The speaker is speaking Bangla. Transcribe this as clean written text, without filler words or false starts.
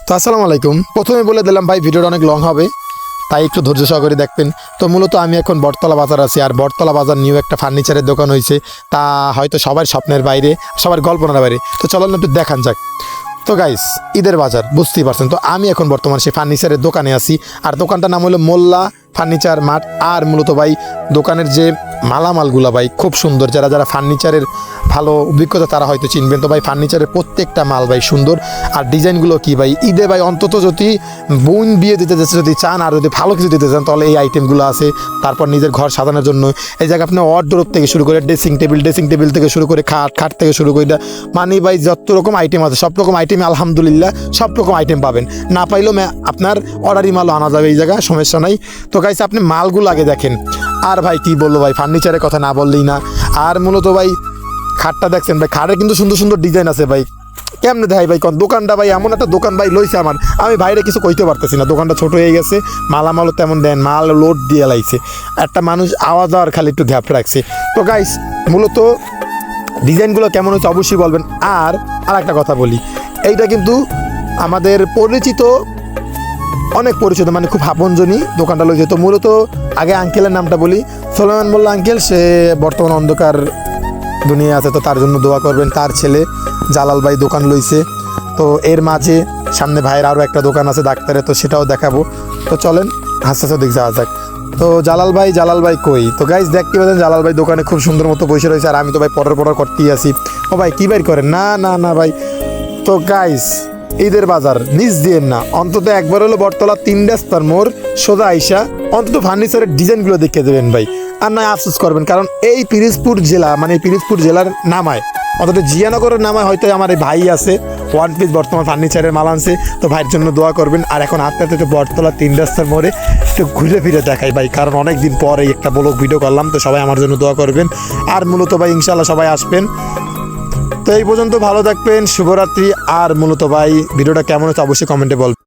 তো আসসালামু আলাইকুম। প্রথমে বলে দিলাম ভাই ভিডিওটা অনেক লং হবে, তাই একটু ধৈর্য সহকারে দেখবেন। তো মূলত আমি এখন বটতলা বাজার আছি, আর বটতলা বাজার নিউ একটা ফার্নিচারের দোকান হয়েছে, তা হয়তো সবার স্বপ্নের বাইরে, সবার কল্পনার বাইরে। তো চলো না একটু দেখান যাক। তো গাইস, ঈদের বাজার বুঝতেই পারছেন। তো আমি এখন বর্তমানে সেই ফার্নিচারের দোকানে আছি, আর দোকানটার নাম হলো মোল্লা ফার্নিচার মার্ট। আর মূলত ভাই দোকানের যে মালামালগুলো ভাই খুব সুন্দর, যারা যারা ফার্নিচারের ভালো অভিজ্ঞতা তারা হয়তো চিনবেন। তো ভাই ফার্নিচারের প্রত্যেকটা মাল ভাই সুন্দর, আর ডিজাইনগুলো কি ভাই ঈদে ভাই অন্তত যদি বোন বিয়ে দিতে যাচ্ছে যদি চান, আর যদি ভালো কিছু দিতে চান তাহলে এই আইটেমগুলো আছে। তারপর নিজের ঘর সাজানোর জন্য এই জায়গায় আপনি ওয়ার্ডরোব থেকে শুরু করে ড্রেসিং টেবিল থেকে শুরু করে খাট থেকে শুরু করে মানে ভাই যত রকম আইটেম আছে সব রকম আইটেমে আলহামদুলিল্লাহ সব রকম আইটেম পাবেন। না পাইলেও আপনার অর্ডারি মালও আনা যাবে এই জায়গায়, সমস্যা নাই। তো গাইস আপনি মালগুলো আগে দেখেন। আর ভাই কি বলবো ভাই, ফার্নিচারের কথা না বললেই না। আর মূলত ভাই খাটটা দেখছেন ভাই, খাটের কিন্তু সুন্দর সুন্দর ডিজাইন আছে ভাই। কেমনে দেখাই ভাই, কোন দোকানটা ভাই এমন একটা দোকান ভাই লইছে আমার, আমি বাইরে কিছু কইতে পারতেছি না। দোকানটা ছোট হয়ে গেছে, মালামালও তেমন দেন, মাল লোড দিয়ে লাইছে, একটা মানুষ আওয়াজ আর খালি একটু গ্যাপ রাখছে। তো গাইস মূলত ডিজাইনগুলো কেমন হচ্ছে অবশ্যই বলবেন। আর একটা কথা বলি, এইটা কিন্তু আমাদের পরিচিত, অনেক পরিচিত, মানে খুব আপনজনই দোকানটা লইছে। তো মূলত আগে আঙ্কেলের নামটা বলি, সোলেমান মোল্লা আঙ্কেল। সে বর্তমান অন্ধকার দুনিয়া আছে, তো তার জন্য দোয়া করবেন। তার ছেলে জালাল ভাই দোকান লইছে। তো এর মাঝে সামনে ভাইয়ের আরও একটা দোকান আছে ডাক্তারের, তো সেটাও দেখাবো। তো চলেন হাসতে হাসতে দিক যাওয়া যাক। তো জালাল ভাই কই? তো গাইজ দেখতে পাচ্ছেন জালাল ভাই দোকানে খুব সুন্দর মতো বসে রয়েছে, আর আমি তো ভাই পরের করতেই আছি। ও ভাই কী বাইর করেন? না ভাই। তো গাইজ ঈদের বাজার নিচ দিয়েন না, অন্তত একবার হলো বটতলা 3 রাস্তার মোড় সোজা আইসা অন্তত ফার্নিচারের ডিজাইনগুলো দেখে দেবেন ভাই। আর নয় আফসোস করবেন, কারণ এই পিরিজপুর জেলা, মানে পিরিজপুর জেলার নামায়, অন্তত জিয়ানগরের নামায় হয়তো আমার এই ভাই আছে, 1 পিস বর্তমান ফার্নিচারের মাল আনছে। তো ভাইয়ের জন্য দোয়া করবেন। আর এখন আস্তে আস্তে বটতলা 3 রাস্তার মোড়ে একটু ঘুরে ফিরে দেখাই ভাই, কারণ অনেক দিন পরে একটা ব্লগ ভিডিও করলাম। তো সবাই আমার জন্য দোয়া করবেন। আর মূলত ভাই ইনশাল্লাহ সবাই আসবেন। তো এই পর্যন্ত ভালো থাকবেন, শুভরাত্রি। আর মূলত ভাই ভিডিওটা কেমন হচ্ছে অবশ্যই কমেন্টে বলবেন।